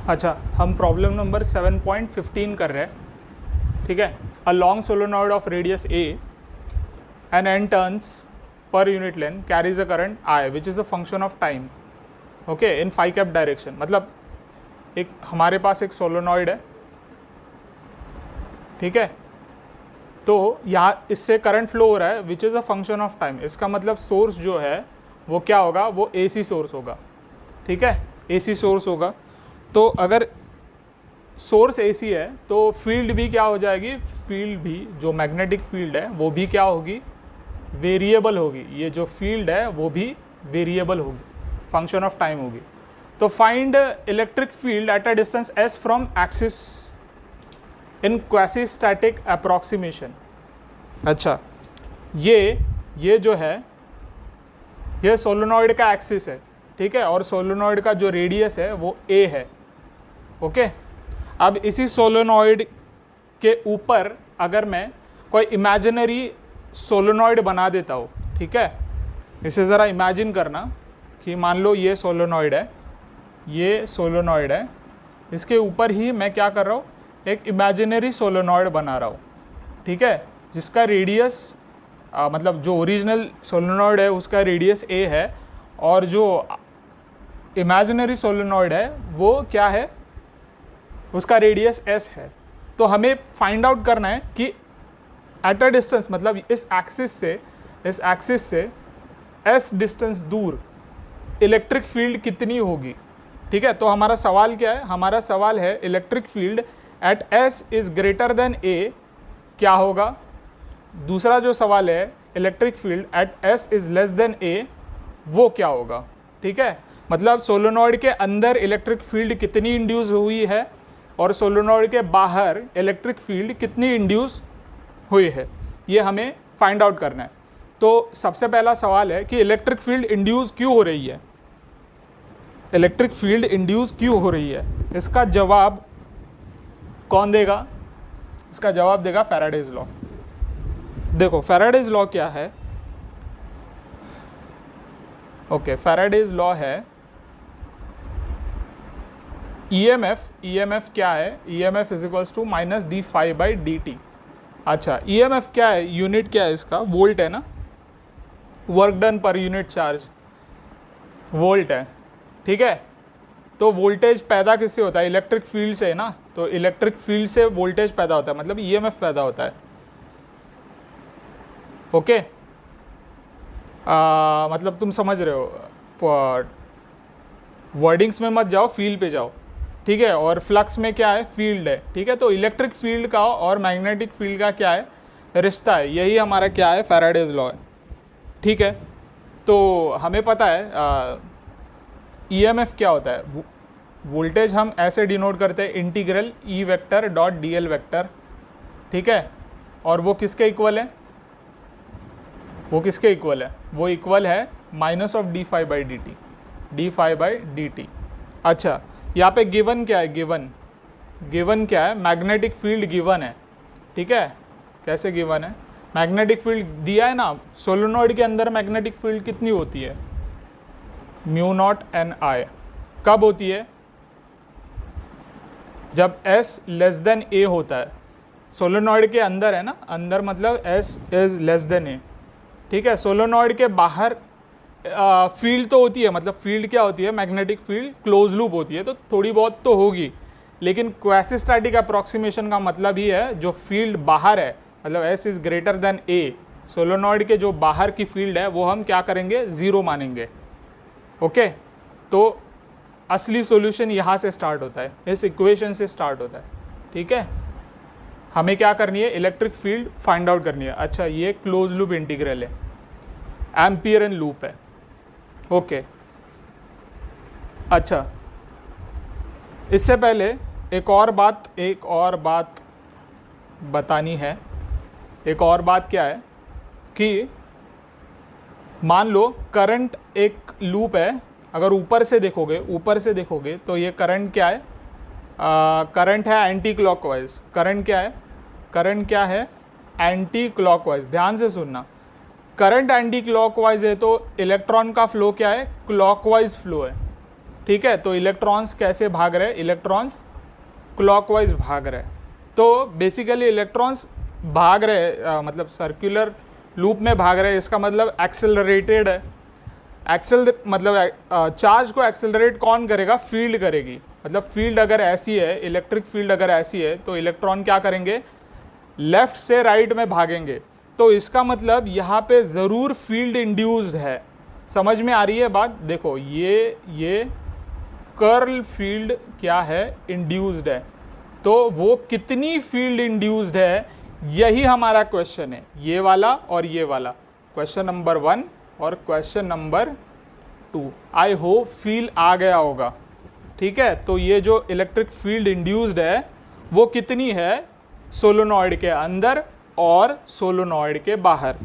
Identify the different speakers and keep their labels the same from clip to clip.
Speaker 1: अच्छा, हम problem number 7.15 कर रहे हैं, ठीक है। A long solenoid of radius A and n turns per unit length carries a current I which is a function of time, okay, in phi cap direction. मतलब एक हमारे पास एक सोलोनॉइड है, ठीक है, तो यहाँ इससे करंट फ्लो हो रहा है विच is a function of time. इसका मतलब सोर्स जो है वो क्या होगा, वो AC सोर्स होगा, ठीक है, AC सोर्स होगा। तो अगर सोर्स AC है तो फील्ड भी क्या हो जाएगी, फील्ड भी जो मैग्नेटिक फील्ड है वो भी क्या होगी, वेरिएबल होगी। ये जो फील्ड है वो भी वेरिएबल होगी, फंक्शन ऑफ टाइम होगी। तो find electric field at a distance s from axis in quasi static approximation. अच्छा, ये जो है ये सोलोनॉइड का एक्सिस है, ठीक है, और सोलोनॉइड का जो रेडियस है वो a है, ओके। अब इसी सोलोनॉइड के ऊपर अगर मैं कोई इमेजिनरी सोलोनॉइड बना देता हूँ, ठीक है, इसे ज़रा इमेजिन करना कि मान लो ये सोलोनॉइड है, ये सोलोनॉइड है, इसके ऊपर ही मैं क्या कर रहा हूँ, एक इमेजिनरी सोलोनॉइड बना रहा हूँ, ठीक है, जिसका रेडियस मतलब जो ओरिजिनल सोलोनॉइड है उसका रेडियस a है और जो इमेजिनरी सोलोनॉइड है वो क्या है, उसका रेडियस s है। तो हमें फाइंड आउट करना है कि एट अ डिस्टेंस, मतलब इस एक्सिस से s डिस्टेंस दूर इलेक्ट्रिक फील्ड कितनी होगी, ठीक है। तो हमारा सवाल क्या है, हमारा सवाल है electric field at s is greater than a क्या होगा। दूसरा जो सवाल है electric field at s is less then a वो क्या होगा, ठीक है। मतलब सोलोनॉइड के अंदर इलेक्ट्रिक फील्ड कितनी इंड्यूस हुई है और सोलोनॉइड के बाहर इलेक्ट्रिक फील्ड कितनी इंड्यूस हुई है, ये हमें फाइंड आउट करना है। तो सबसे पहला सवाल है कि इलेक्ट्रिक फील्ड इंड्यूस क्यों हो रही है, इलेक्ट्रिक फील्ड इंड्यूस क्यों हो रही है। इसका जवाब कौन देगा, इसका जवाब देगा फैराडेज लॉ। देखो फैराडेज लॉ क्या है, ओके, फैराडेज लॉ है EMF क्या है, EMF is equals to minus D phi by D T. अच्छा, EMF क्या है, यूनिट क्या है इसका, वोल्ट है ना, work done per unit charge volt है, ठीक है। तो वोल्टेज पैदा किससे होता है, इलेक्ट्रिक फील्ड से है ना, तो इलेक्ट्रिक फील्ड से वोल्टेज पैदा होता है, मतलब EMF पैदा होता है, ओके। मतलब तुम समझ रहे हो, वर्डिंग्स में मत जाओ, फील्ड पे जाओ, ठीक है। और फ्लक्स में क्या है, फील्ड है, ठीक है। तो इलेक्ट्रिक फील्ड का और मैग्नेटिक फील्ड का क्या है, रिश्ता है, यही हमारा क्या है, फैराडेज लॉ है, ठीक है। तो हमें पता है EMF क्या होता है, वोल्टेज हम ऐसे डिनोट करते हैं integral E vector dot DL vector, ठीक है। और वो किसके इक्वल है, वो किसके इक्वल है, वो इक्वल है minus of D phi by D T, D phi by D T. अच्छा, यहाँ पे गिवन क्या है, गिवन क्या है, मैग्नेटिक फील्ड गिवन है, ठीक है। कैसे गिवन है, मैग्नेटिक फील्ड दिया है ना, सोलोनॉइड के अंदर मैग्नेटिक फील्ड कितनी होती है, म्यू नॉट एन आई। कब होती है, जब s लेस देन a होता है, सोलोनॉइड के अंदर है ना, अंदर मतलब s is less then a, ठीक है। सोलोनॉइड के बाहर फील्ड तो होती है, मतलब फील्ड क्या होती है, मैग्नेटिक फील्ड क्लोज लूप होती है, तो थोड़ी बहुत तो होगी, लेकिन क्वासीस्टैटिक अप्रॉक्सीमेशन का मतलब ही है जो फील्ड बाहर है, मतलब s is greater than a, solenoid के जो बाहर की फील्ड है वो हम क्या करेंगे, ज़ीरो मानेंगे, ओके। तो असली सॉल्यूशन यहाँ से स्टार्ट होता है, इस इक्वेशन से स्टार्ट होता है, ठीक है। हमें क्या करनी है, इलेक्ट्रिक फील्ड फाइंड आउट करनी है। अच्छा, ये क्लोज लूप इंटीग्रल है, एम्पियर एंड लूप है, ओके। अच्छा, इससे पहले एक और बात बतानी है। एक और बात क्या है कि मान लो करंट एक लूप है, अगर ऊपर से देखोगे तो ये करंट क्या है, करंट है एंटी क्लॉकवाइज, करंट क्या है एंटी क्लॉकवाइज। ध्यान से सुनना, करंट एंटी क्लॉकवाइज है तो इलेक्ट्रॉन का फ्लो क्या है, क्लॉकवाइज फ्लो है, ठीक है। तो इलेक्ट्रॉन्स कैसे भाग रहे हैं, इलेक्ट्रॉन्स क्लॉकवाइज भाग रहे हैं। तो बेसिकली इलेक्ट्रॉन्स भाग रहे मतलब सर्कुलर लूप में भाग रहे हैं, इसका मतलब एक्सेलरेटेड है। मतलब चार्ज को एक्सेलरेट कौन करेगा, फील्ड करेगी। मतलब फील्ड अगर ऐसी है, इलेक्ट्रिक फील्ड अगर ऐसी है, तो इलेक्ट्रॉन क्या करेंगे, लेफ्ट से राइट में भागेंगे। तो इसका मतलब यहाँ पे ज़रूर फील्ड इंड्यूस्ड है। समझ में आ रही है बात? देखो ये कर्ल फील्ड क्या है, इंड्यूस्ड है। तो वो कितनी फील्ड इंड्यूस्ड है, यही हमारा क्वेश्चन है, ये वाला और ये वाला, क्वेश्चन नंबर 1 और question number 2। I hope feel आ गया होगा, ठीक है। तो ये जो इलेक्ट्रिक फील्ड इंड्यूस्ड है वो कितनी है, सोलोनॉइड के अंदर और सोलोनॉइड के बाहर,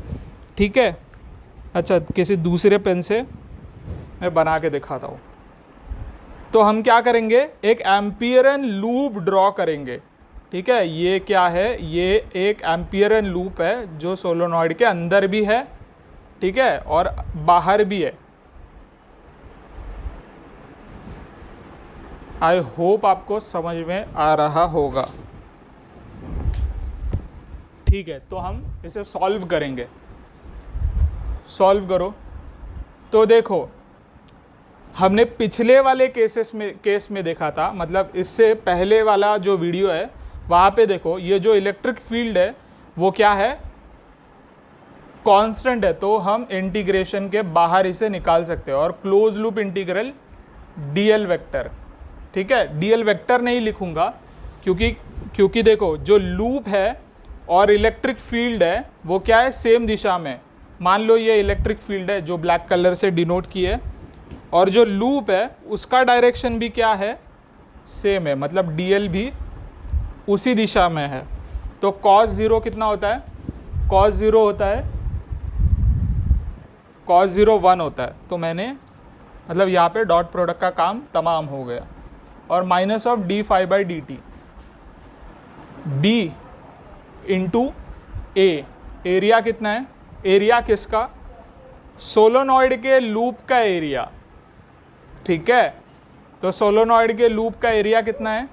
Speaker 1: ठीक है। अच्छा, किसी दूसरे पेन से मैं बना के दिखाता हूँ। तो हम क्या करेंगे, एक एम्पियरन लूप ड्रॉ करेंगे, ठीक है। ये क्या है, ये एक एम्पियरन लूप है जो सोलोनॉइड के अंदर भी है, ठीक है, और बाहर भी है। आई होप आपको समझ में आ रहा होगा, ठीक है। तो हम इसे सॉल्व करेंगे, सॉल्व करो। तो देखो, हमने पिछले वाले केस में देखा था, मतलब इससे पहले वाला जो वीडियो है वहाँ पे देखो, ये जो इलेक्ट्रिक फील्ड है वो क्या है, कांस्टेंट है। तो हम इंटीग्रेशन के बाहर इसे निकाल सकते हैं, और close loop integral DL vector, ठीक है। डीएल वेक्टर नहीं लिखूंगा क्योंकि देखो, जो लूप है और इलेक्ट्रिक फील्ड है वो क्या है, सेम दिशा में। मान लो ये इलेक्ट्रिक फील्ड है जो ब्लैक कलर से डिनोट की है, और जो लूप है उसका डायरेक्शन भी क्या है, सेम है, मतलब डीएल भी उसी दिशा में है। तो cos 0 कितना होता है, cos 0 होता है, cos 0 1 होता है। तो मैंने मतलब यहाँ पे डॉट प्रोडक्ट का काम तमाम हो गया, और minus of D phi by D T, B into A, area कितना है, एरिया किसका, सोलोनॉइड के लूप का एरिया, ठीक है। तो सोलोनॉइड के लूप का एरिया कितना है,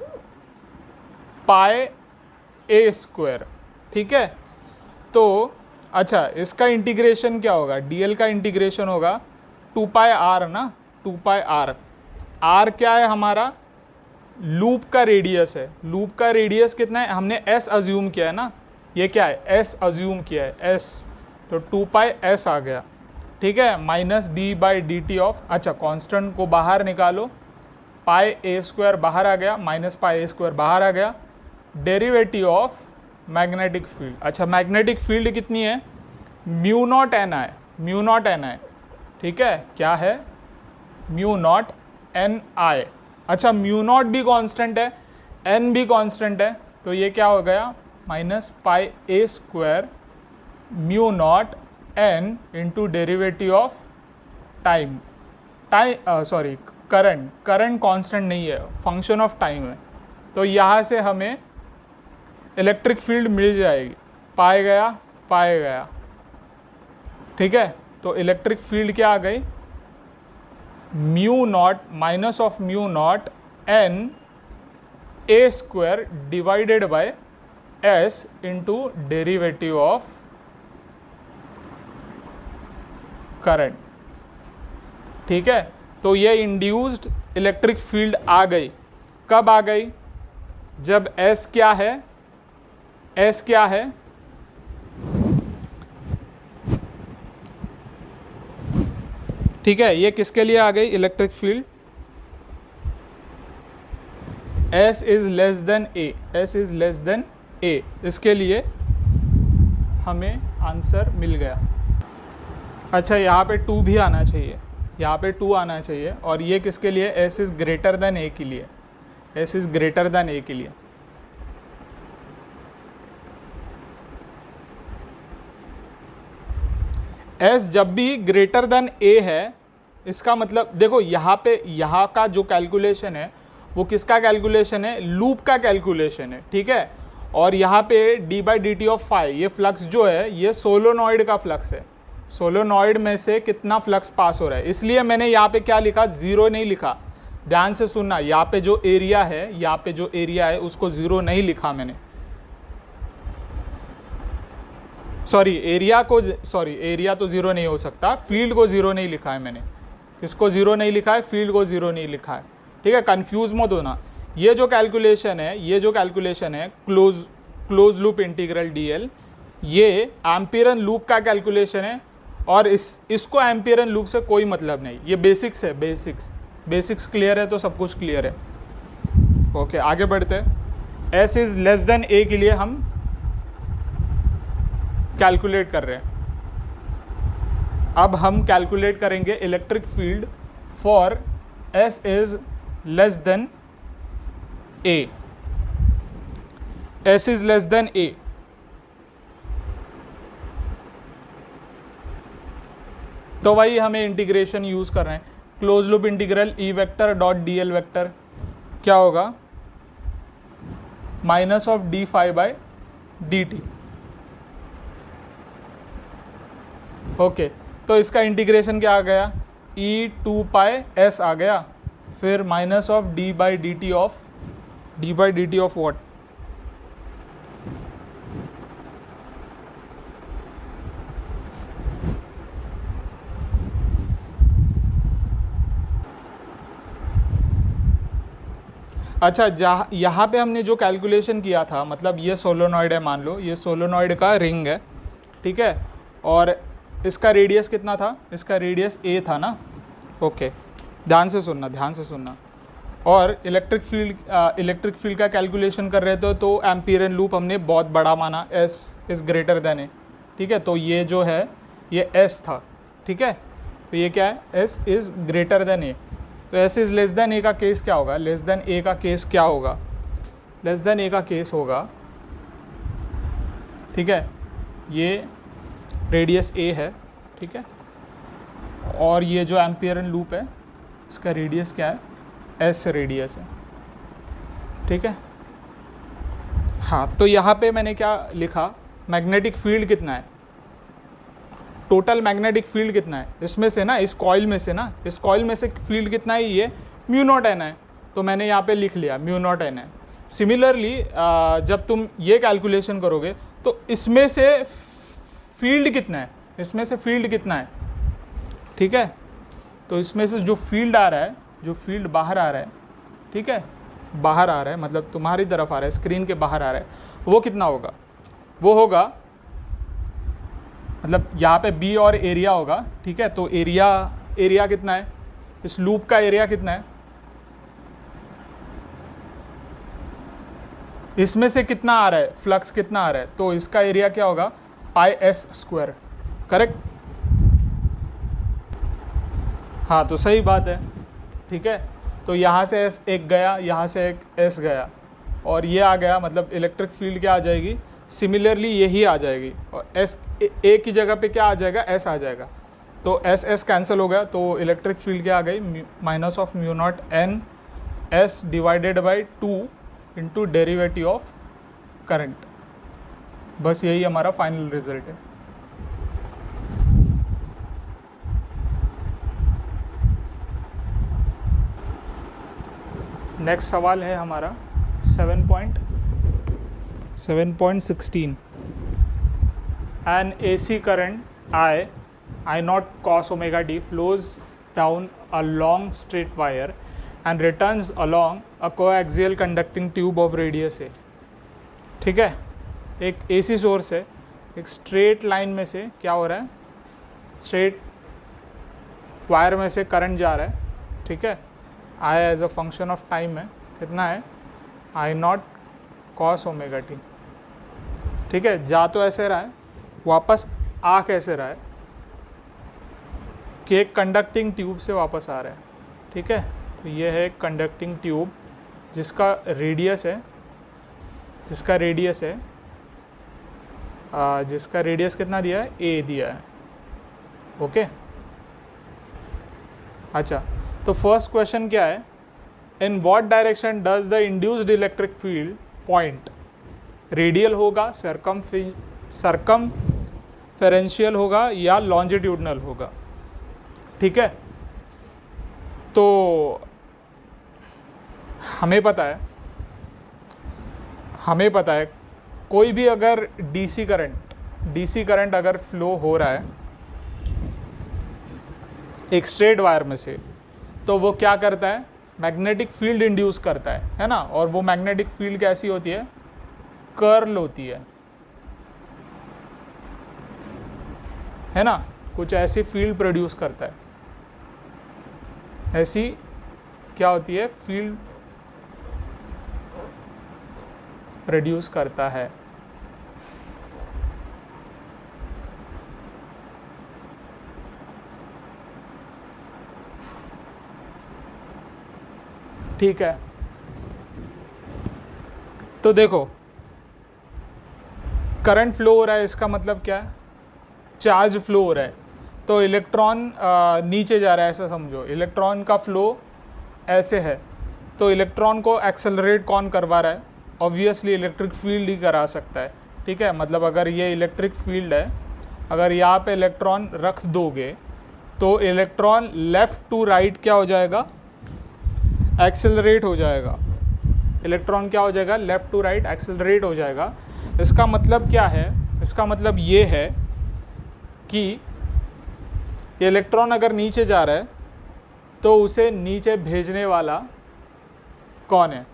Speaker 1: पाई ए स्क्वायर, ठीक है। तो अच्छा, इसका इंटीग्रेशन क्या होगा, डीएल का इंटीग्रेशन होगा 2 पाई आर ना, 2 पाई आर। आर क्या है हमारा, लूप का रेडियस है। लूप का रेडियस कितना है, हमने एस अज्यूम किया है ना, ये क्या है, एस अज्यूम किया है, एस। तो 2 पाई एस आ गया, ठीक है, minus D by D T of, अच्छा कांस्टेंट को बाहर निकालो, पाई ए स्क्वायर बाहर आ गया, माइनस पाई ए स्क्वायर बाहर आ गया, डेरिवेटिव ऑफ मैग्नेटिक फील्ड। अच्छा, मैग्नेटिक फील्ड कितनी है, mu naught N I, mu naught N I, ठीक है, क्या है, म्यू नॉट एन आई। अच्छा, म्यू नॉट भी कांस्टेंट है, एन भी कांस्टेंट है, तो ये क्या हो गया, minus pi A square mu naught N into derivative of time, sorry current constant नहीं है, फंक्शन ऑफ टाइम है। तो यहाँ से हमें इलेक्ट्रिक फील्ड मिल जाएगी, पाए गया, ठीक है। तो इलेक्ट्रिक फील्ड क्या आ गई, mu naught minus of mu naught N A square divided by S into derivative of current, ठीक है। तो ये इंड्यूस्ड इलेक्ट्रिक फील्ड आ गई, कब आ गई, जब एस क्या है, एस क्या है, ठीक है। ये किसके लिए आ गई electric field, S is less than A, S is less than A, इसके लिए हमें आंसर मिल गया। अच्छा, यहाँ पे 2 भी आना चाहिए, यहाँ पे 2 आना चाहिए, और ये किसके लिए, एस इज ग्रेटर देन ए के लिए, एस इज ग्रेटर देन ए के लिए। एस जब भी ग्रेटर देन ए है, इसका मतलब देखो यहाँ पे, यहाँ का जो कैलकुलेशन है वो किसका कैलकुलेशन है, लूप का कैलकुलेशन है, ठीक है। और यहाँ पे D by D T of phi, ये फ्लक्स जो है ये सोलोनॉइड का फ्लक्स है, सोलोनॉइड में से कितना फ्लक्स पास हो रहा है, इसलिए मैंने यहाँ पे क्या लिखा, 0 नहीं लिखा, ध्यान से सुनना, यहाँ पे जो एरिया है, यहाँ पे जो एरिया है उसको 0 नहीं लिखा मैंने, सॉरी एरिया तो 0 नहीं हो सकता, फील्ड को 0 नहीं लिखा है मैंने, किसको 0 नहीं लिखा है, फील्ड को 0 नहीं लिखा है, ठीक है, कंफ्यूज मत होना। ये जो कैलकुलेशन है क्लोज लूप इंटीग्रल डीएल, ये एम्पियरन लूप का कैलकुलेशन है, और इसको एम्पियरन लूप से कोई मतलब नहीं, ये बेसिक्स है, बेसिक्स क्लियर है तो सब कुछ क्लियर है। ओके, आगे बढ़ते हैं। एस इज लेस देन ए के लिए हम कैलकुलेट कर रहे हैं। अब हम कैलकुलेट करेंगे electric field for S is less than A. S is less than A, तो वही हमें इंटीग्रेशन यूज कर रहे हैं, close loop integral E vector dot D L vector क्या होगा, minus of D phi by D T. Okay, तो इसका इंटीग्रेशन क्या आ गया, ई 2 पाई एस आ गया, फिर minus of D by D T of what, अच्छा, यहाँ पे हमने जो कैलकुलेशन किया था, मतलब ये सोलोनॉइड है, मान लो ये सोलोनॉइड का रिंग है, ठीक है, और इसका रेडियस कितना था, इसका रेडियस ए था ना। ओके, ध्यान से सुनना। और इलेक्ट्रिक फील्ड का कैलकुलेशन कर रहे थे तो एम्पियरन लूप हमने बहुत बड़ा माना, एस इज़ ग्रेटर देन ए, ठीक है, तो ये जो है ये एस था, ठीक है, तो ये क्या है, S is greater than A, तो एस इज़ लेस देन ए का केस क्या होगा, लेस देन ए का केस होगा, ठीक है, ये रेडियस ए है, ठीक है, और ये जो एम्पियरन लूप है इसका रेडियस क्या है, एस रेडियस है, ठीक है। हाँ, तो यहाँ पे मैंने क्या लिखा, मैग्नेटिक फील्ड कितना है, टोटल मैग्नेटिक फील्ड कितना है, इसमें से ना, इस कॉइल में से फील्ड कितना है, ये म्यू नॉट एन है, तो मैंने यहाँ पे लिख लिया म्यू नॉट एन है। सिमिलरली जब तुम ये कैलकुलेशन करोगे तो इसमें से फील्ड कितना है, ठीक है, तो इसमें से जो फील्ड आ रहा है, जो फील्ड बाहर आ रहा है, ठीक है, बाहर आ रहा है मतलब तुम्हारी तरफ आ रहा है, स्क्रीन के बाहर आ रहा है, वो कितना होगा, वो होगा मतलब यहाँ पे बी और एरिया होगा, ठीक है, तो एरिया कितना है, इस लूप का एरिया कितना है, इसमें से कितना आ रहा है, फ्लक्स कितना आ रहा है, तो इसका एरिया क्या होगा, पाई एस स्क्वायर, करेक्ट। हाँ, तो सही बात है, ठीक है, तो यहाँ से एस एक गया, यहाँ से एक एस गया, और ये आ गया, मतलब इलेक्ट्रिक फील्ड क्या आ जाएगी, सिमिलरली यही आ जाएगी, और एस ए की जगह पे क्या आ जाएगा, एस आ जाएगा, तो एस एस कैंसिल हो गया, तो इलेक्ट्रिक फील्ड क्या आ गई, minus of mu naught N S divided by 2 into derivative of current. बस यही हमारा फाइनल रिजल्ट है। नेक्स्ट सवाल है हमारा 7.16। An AC current I naught cos omega d flows down a long straight wire and returns along a coaxial conducting tube of radius A। ठीक है, एक AC सोर्स है, एक स्ट्रेट लाइन में से क्या हो रहा है, स्ट्रेट वायर में से करंट जा रहा है, ठीक है, I as a function of time है, कितना है, I naught cos omega T, ठीक है, जा तो ऐसे रहा है, वापस आ कैसे रहा है, कि एक कंडक्टिंग ट्यूब से वापस आ रहा है, ठीक है, तो ये है कंडक्टिंग ट्यूब जिसका रेडियस कितना दिया है, ए दिया है, ओके। अच्छा, तो फर्स्ट क्वेश्चन क्या है, in what direction does the induced electric field point, radial होगा, सरकमफेरेंशियल होगा या लॉन्जिट्यूडनल होगा, ठीक है। तो हमें पता है कोई भी अगर डीसी करंट अगर फ्लो हो रहा है एक स्ट्रेट वायर में से, तो वो क्या करता है, मैग्नेटिक फील्ड इंड्यूस करता है ना। और वो मैग्नेटिक फील्ड कैसी होती है, कर्ल होती है ना, कुछ ऐसी फील्ड प्रोड्यूस करता है, ऐसी क्या होती है, फील्ड प्रोड्यूस करता है। ठीक है, तो देखो करंट फ्लो हो रहा है, इसका मतलब क्या है, चार्ज फ्लो हो रहा है, तो इलेक्ट्रॉन नीचे जा रहा है, ऐसा समझो। इलेक्ट्रॉन का फ्लो ऐसे है, तो इलेक्ट्रॉन को एक्सेलरेट कौन करवा रहा है, ऑब्वियसली इलेक्ट्रिक फील्ड ही करा सकता है। ठीक है, मतलब अगर ये इलेक्ट्रिक फील्ड है, अगर यहाँ पे इलेक्ट्रॉन रख दोगे तो इलेक्ट्रॉन लेफ़्ट टू राइट क्या हो जाएगा, एक्सेलरेट हो जाएगा। इलेक्ट्रॉन क्या हो जाएगा, लेफ़्ट टू राइट एक्सेलरेट हो जाएगा। इसका मतलब क्या है, इसका मतलब ये है कि ये इलेक्ट्रॉन अगर नीचे जा रहा है तो उसे नीचे भेजने वाला कौन है,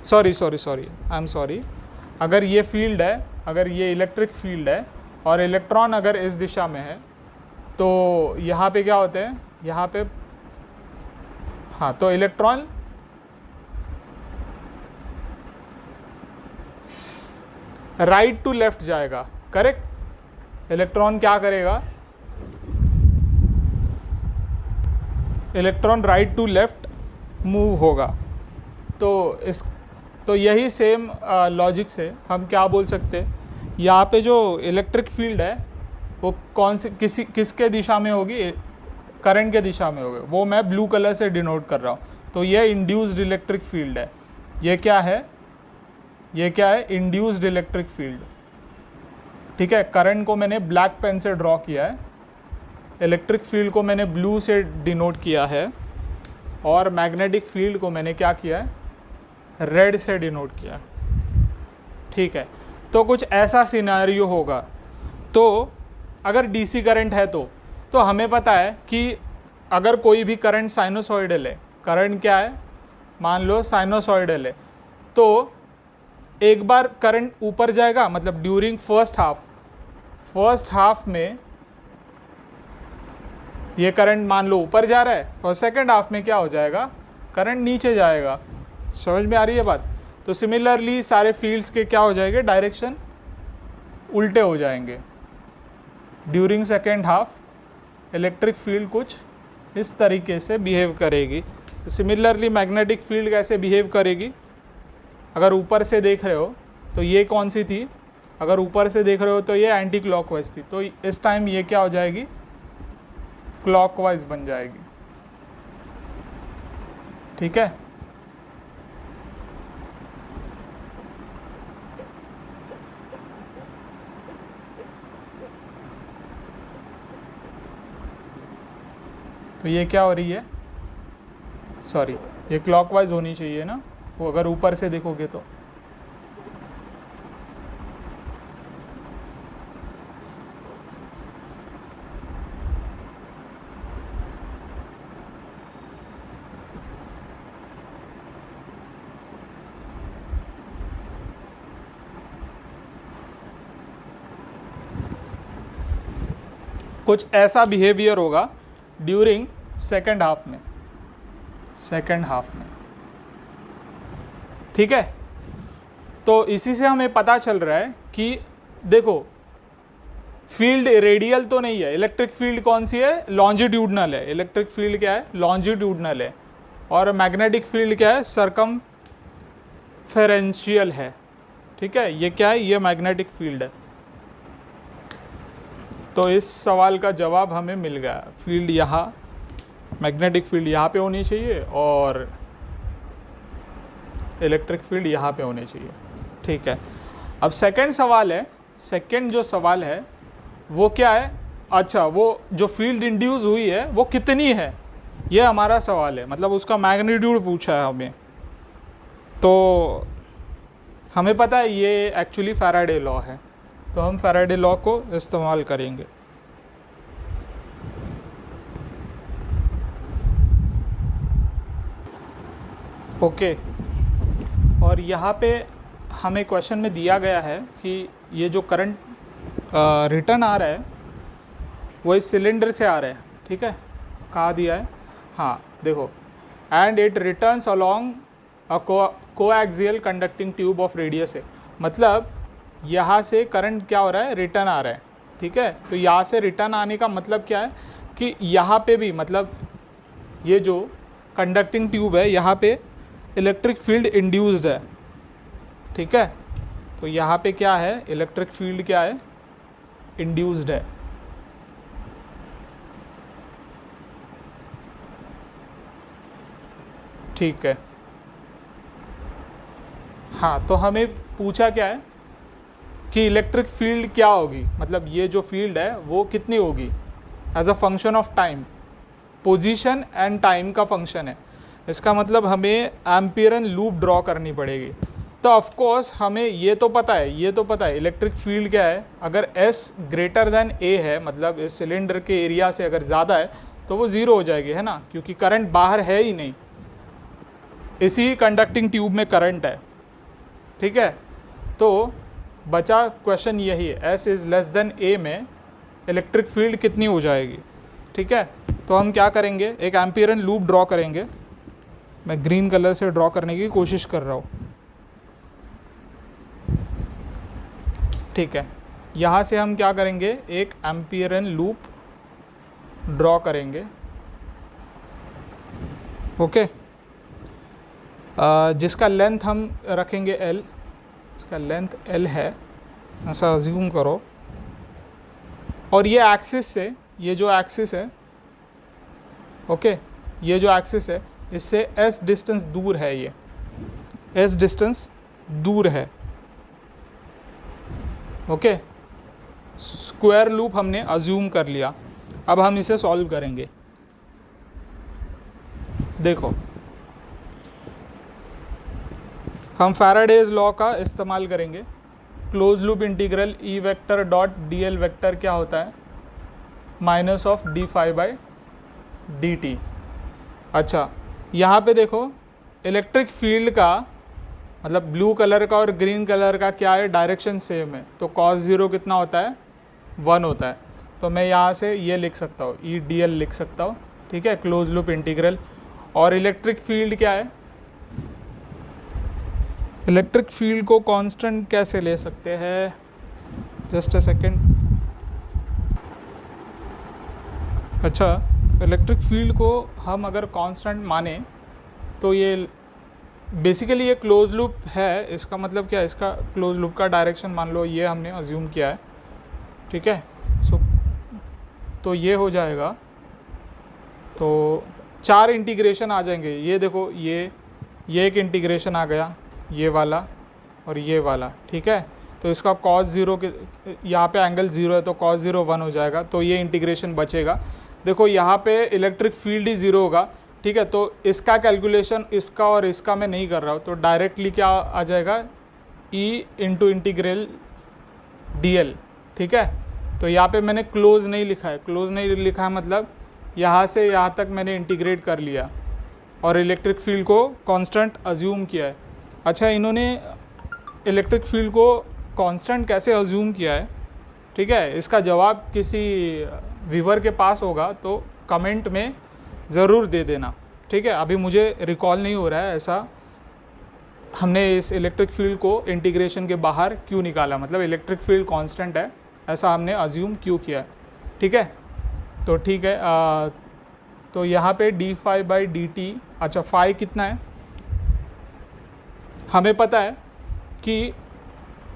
Speaker 1: सॉरी आई एम सॉरी, अगर ये फील्ड है, अगर ये इलेक्ट्रिक फील्ड है और इलेक्ट्रॉन अगर इस दिशा में है, तो यहाँ पे क्या होते हैं, यहाँ पे हाँ, तो इलेक्ट्रॉन राइट टू लेफ्ट जाएगा, करेक्ट। इलेक्ट्रॉन क्या करेगा, electron right to left move होगा। तो यही सेम लॉजिक से हम क्या बोल सकते हैं, यहाँ पे जो इलेक्ट्रिक फील्ड है वो कौन सी किसके दिशा में होगी, करंट के दिशा में होगी, वो मैं ब्लू कलर से डिनोट कर रहा हूँ। तो ये इंड्यूस्ड इलेक्ट्रिक फील्ड है, ये क्या है, ये क्या है, इंड्यूस्ड इलेक्ट्रिक फील्ड। ठीक है, करंट को मैंने ब्लैक पेन से ड्रॉ किया है, इलेक्ट्रिक फील्ड को मैंने ब्लू से डिनोट किया है, और मैग्नेटिक फील्ड को मैंने क्या किया है, रेड से डिनोट किया। ठीक है, तो कुछ ऐसा सिनेरियो होगा। तो अगर डीसी करंट है तो हमें पता है कि अगर कोई भी करंट साइनोसॉइडल है, करंट क्या है, मान लो साइनोसॉइडल है, तो एक बार करंट ऊपर जाएगा, मतलब ड्यूरिंग फर्स्ट हाफ में ये करंट मान लो ऊपर जा रहा है, और सेकंड हाफ में क्या हो जाएगा, करंट नीचे जाएगा। समझ में आ रही है बात। तो सिमिलरली सारे फील्ड्स के क्या हो जाएंगे, डायरेक्शन उल्टे हो जाएंगे। During second half electric field कुछ इस तरीके से बिहेव करेगी। सिमिलरली मैग्नेटिक फील्ड कैसे बिहेव करेगी, अगर ऊपर से देख रहे हो तो ये कौन सी थी, अगर ऊपर से देख रहे हो तो ये एंटी क्लॉकवाइज थी, तो इस टाइम ये क्या हो जाएगी, क्लॉकवाइज बन जाएगी। ठीक है, तो ये क्या हो रही है, सॉरी ये क्लॉकवाइज होनी चाहिए ना, वो अगर ऊपर से देखोगे तो। कुछ ऐसा बिहेवियर होगा ड्यूरिंग सेकेंड हाफ में। ठीक है, तो इसी से हमें पता चल रहा है कि देखो फील्ड रेडियल तो नहीं है, इलेक्ट्रिक फील्ड कौन सी है, लॉन्जिट्यूडनल है। इलेक्ट्रिक फील्ड क्या है, लॉन्जिट्यूडनल है, और मैग्नेटिक फील्ड क्या है, सर्कमफेरेंशियल है। ठीक है, ये क्या है, ये मैग्नेटिक फील्ड है। तो इस सवाल का जवाब हमें मिल गया, फील्ड यहाँ, मैग्नेटिक फील्ड यहाँ पे होनी चाहिए और इलेक्ट्रिक फील्ड यहाँ पे होनी चाहिए। ठीक है, अब सेकंड सवाल है, सेकंड जो सवाल है वो क्या है, अच्छा वो जो फील्ड इंड्यूस हुई है वो कितनी है, ये हमारा सवाल है, मतलब उसका मैग्नीट्यूड पूछा है हमें। तो हमें पता है ये एक्चुअली फैराडे लॉ है, तो हम फैराडे लॉ को इस्तेमाल करेंगे। ओके, और यहाँ पे हमें क्वेश्चन में दिया गया है कि ये जो करंट रिटर्न आ रहा है वो इस सिलेंडर से आ रहा है, ठीक है। कहाँ दिया है, हाँ देखो, and it returns along a coaxial conducting tube of radius है, मतलब यहाँ से करंट क्या हो रहा है, रिटर्न आ रहा है, ठीक है। तो यहाँ से रिटर्न आने का मतलब क्या है कि यहाँ पे भी, मतलब ये जो कंडक्टिंग ट्यूब है यहाँ पे इलेक्ट्रिक फील्ड इंड्यूस्ड है, ठीक है। तो यहाँ पे क्या है, इलेक्ट्रिक फील्ड क्या है, इंड्यूस्ड है। ठीक है, हाँ, तो हमें पूछा क्या है कि इलेक्ट्रिक फील्ड क्या होगी, मतलब ये जो फील्ड है वो कितनी होगी as a function of time, position and time का फंक्शन है। इसका मतलब हमें एम्पियरन लूप ड्रॉ करनी पड़ेगी। तो ऑफ कोर्स हमें ये तो पता है इलेक्ट्रिक फील्ड क्या है, अगर S ग्रेटर देन A है, मतलब इस सिलेंडर के एरिया से अगर ज़्यादा है तो वो ज़ीरो हो जाएगी, है ना, क्योंकि करंट बाहर है ही नहीं, इसी कंडक्टिंग ट्यूब में करंट है, ठीक है। तो बचा क्वेश्चन यही है, S is less than A में इलेक्ट्रिक फील्ड कितनी हो जाएगी, ठीक है। तो हम क्या करेंगे, एक एम्पियरन लूप ड्रॉ करेंगे। मैं ग्रीन कलर से ड्रॉ करने की कोशिश कर रहा हूँ, ठीक है। यहाँ से हम क्या करेंगे, एक एम्पियरन लूप ड्रॉ करेंगे, ओके। जिसका लेंथ हम रखेंगे L, इसका लेंथ L है, ऐसा अज्यूम करो। और ये एक्सिस से, ये जो एक्सिस है, ओके, ये जो एक्सिस है इससे S डिस्टेंस दूर है, ये S डिस्टेंस दूर है, ओके। स्क्वायर लूप हमने अज्यूम कर लिया। अब हम इसे सॉल्व करेंगे। देखो, हम फैराडेज लॉ का इस्तेमाल करेंगे। Close loop integral E vector dot dl vector क्या होता है, माइनस ऑफ d∅dt। अच्छा, यहाँ पे देखो इलेक्ट्रिक फील्ड का, मतलब ब्लू कलर का और ग्रीन कलर का क्या है, डायरेक्शन सेम है, तो cos 0 कितना होता है, 1 होता है। तो मैं यहाँ से ये लिख सकता हूँ, E dl लिख सकता हूँ, ठीक है, क्लोज लूप इंटीग्रल। और इलेक्ट्रिक फील्ड क्या है, इलेक्ट्रिक फील्ड को कांस्टेंट कैसे ले सकते हैं, जस्ट अ सेकेंड। अच्छा, इलेक्ट्रिक फील्ड को हम अगर कांस्टेंट माने तो ये बेसिकली ये क्लोज लूप है, इसका मतलब क्या है, इसका क्लोज लूप का डायरेक्शन मान लो ये हमने अज्यूम किया है, ठीक है। तो ये हो जाएगा, तो 4 इंटीग्रेशन आ जाएंगे। ये देखो, ये एक इंटीग्रेशन आ गया, ये वाला और ये वाला, ठीक है। तो इसका cos 0 के, यहाँ पे एंगल 0 है तो cos 0 1 हो जाएगा, तो ये इंटीग्रेशन बचेगा। देखो यहाँ पे इलेक्ट्रिक फील्ड ही 0 होगा, ठीक है। तो इसका कैलकुलेशन, इसका और इसका मैं नहीं कर रहा हूँ, तो डायरेक्टली क्या आ जाएगा, E इंटू इंटीग्रल dl, ठीक है। तो यहाँ पे मैंने क्लोज नहीं लिखा है, क्लोज नहीं लिखा है मतलब यहाँ से यहाँ तक मैंने इंटीग्रेट कर लिया और इलेक्ट्रिक फील्ड को कांस्टेंट अज्यूम किया है। अच्छा, इन्होंने इलेक्ट्रिक फील्ड को कांस्टेंट कैसे अज्यूम किया है, ठीक है, इसका जवाब किसी व्यूअर के पास होगा तो कमेंट में ज़रूर दे देना, ठीक है। अभी मुझे रिकॉल नहीं हो रहा है ऐसा हमने इस इलेक्ट्रिक फील्ड को इंटीग्रेशन के बाहर क्यों निकाला, मतलब इलेक्ट्रिक फील्ड कांस्टेंट है ऐसा हमने अज्यूम क्यों किया, ठीक है। तो ठीक है, तो यहाँ पे d∅dt, अच्छा फाई कितना है, हमें पता है कि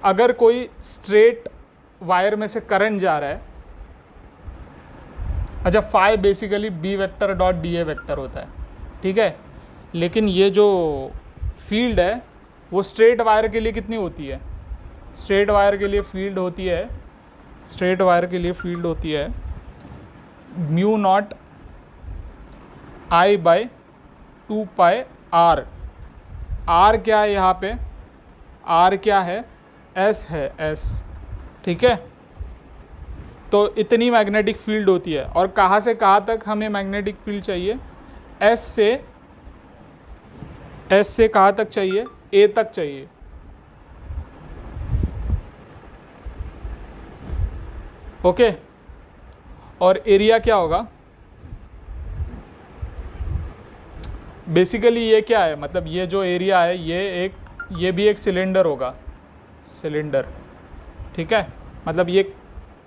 Speaker 1: अगर कोई स्ट्रेट वायर में से करंट जा रहा है, अच्छा phi basically B vector dot dA vector होता है, ठीक है। लेकिन ये जो फील्ड है वो स्ट्रेट वायर के लिए कितनी होती है, स्ट्रेट वायर के लिए फील्ड होती है, स्ट्रेट वायर के लिए फील्ड होती है mu naught I/2 pi R। R क्या है यहाँ पे, आर क्या है, एस है, एस, ठीक है। तो इतनी मैग्नेटिक फील्ड होती है, और कहाँ से कहाँ तक हमें मैग्नेटिक फील्ड चाहिए, एस से कहाँ तक चाहिए, ए तक चाहिए। ओके, और एरिया क्या होगा, बेसिकली ये क्या है, मतलब ये जो एरिया है ये भी एक सिलेंडर होगा, सिलेंडर, ठीक है। मतलब ये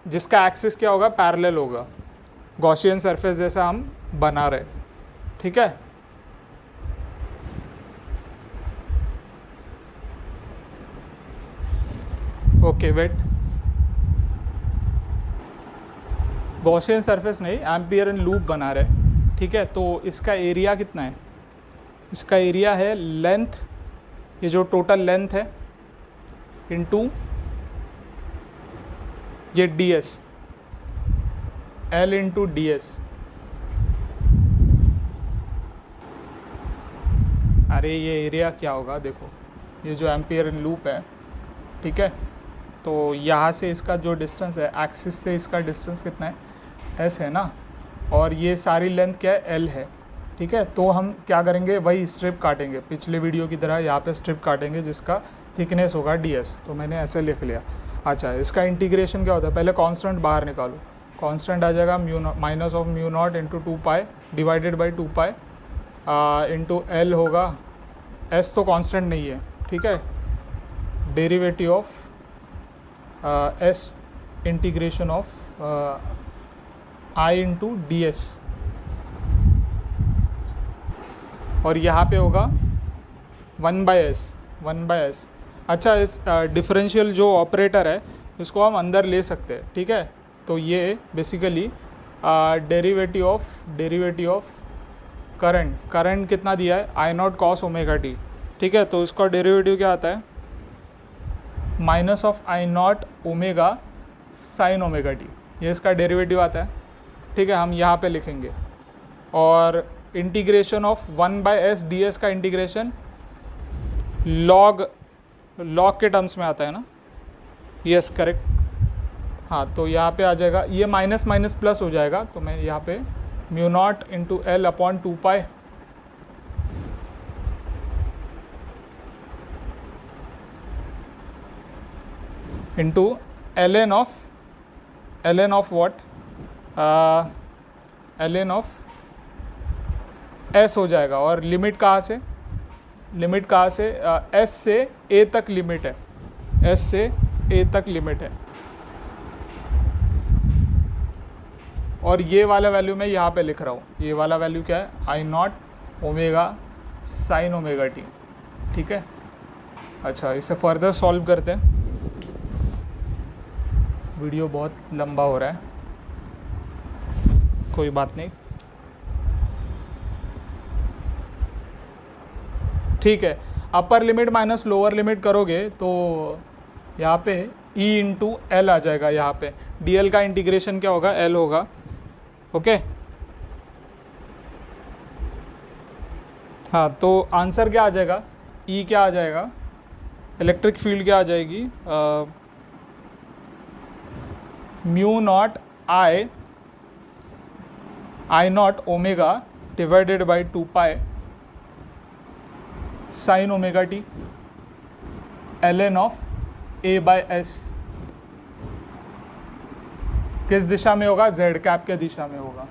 Speaker 1: जिसका एक्सिस क्या होगा, पैरेलल होगा, गॉसियन सरफेस जैसा हम बना रहे, ठीक है। ओके वेट, गॉसियन सरफेस नहीं, एम्पियर एंड लूप बना रहे, ठीक है। तो इसका एरिया कितना है, इसका एरिया है लेंथ, ये जो टोटल लेंथ है, इनटू ये ds, L इंटू ds। अरे ये एरिया क्या होगा, देखो ये जो एम्पियर इन लूप है, ठीक है। तो यहाँ से इसका जो डिस्टेंस है, एक्सिस से इसका डिस्टेंस कितना है, s है ना, और ये सारी लेंथ क्या है, L है, ठीक है। तो हम क्या करेंगे, वही स्ट्रिप काटेंगे, पिछले वीडियो की तरह यहाँ पे स्ट्रिप काटेंगे जिसका थिकनेस होगा ds। तो मैंने ऐसे लिख लिया। अच्छा, इसका इंटीग्रेशन क्या होता है, पहले कांस्टेंट बाहर निकालो, कांस्टेंट आ जाएगा minus of mu naught into 2 divided by 2 into L होगा, s तो कांस्टेंट नहीं है, ठीक है। Derivative of s integration of i into D S, और यहाँ पे होगा 1/s। अच्छा, इस डिफरेंशियल जो ऑपरेटर है इसको हम अंदर ले सकते हैं, ठीक है। तो ये बेसिकली डेरिवेटिव ऑफ करंट कितना दिया है, I0 cos ओमेगा t, ठीक है। तो इसका डेरिवेटिव क्या आता है, minus of I0 omega sine omega t, ये इसका डेरिवेटिव आता है, ठीक है। हम यहाँ पे लिखेंगे, और इंटीग्रेशन ऑफ 1/s ds का इंटीग्रेशन लॉग के टर्म्स में आता है ना, यस करेक्ट। हाँ, तो यहाँ पे आ जाएगा, ये माइनस माइनस प्लस हो जाएगा, तो मैं यहाँ पे mu naught into L upon 2 into L N of what, L N of S हो जाएगा। और लिमिट कहाँ से एस से ए तक लिमिट है, एस से ए तक लिमिट है। और ये वाला वैल्यू मैं यहाँ पे लिख रहा हूँ, ये वाला वैल्यू क्या है, I0 omega sine omega T, ठीक है। अच्छा, इसे फर्दर सॉल्व करते हैं, वीडियो बहुत लंबा हो रहा है, कोई बात नहीं, ठीक है। Upper limit minus lower limit करोगे तो यहाँ पे E इंटू एल आ जाएगा, यहाँ पे dl का इंटीग्रेशन क्या होगा, L होगा, ओके। हाँ, तो आंसर क्या आ जाएगा, E क्या आ जाएगा, इलेक्ट्रिक फील्ड क्या आ जाएगी, mu naught I0 omega divided by 2 sine omega T ln of a/s। किस दिशा में होगा, z कैप के दिशा में होगा,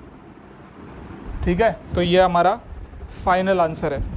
Speaker 1: ठीक है। तो ये हमारा फाइनल आंसर है।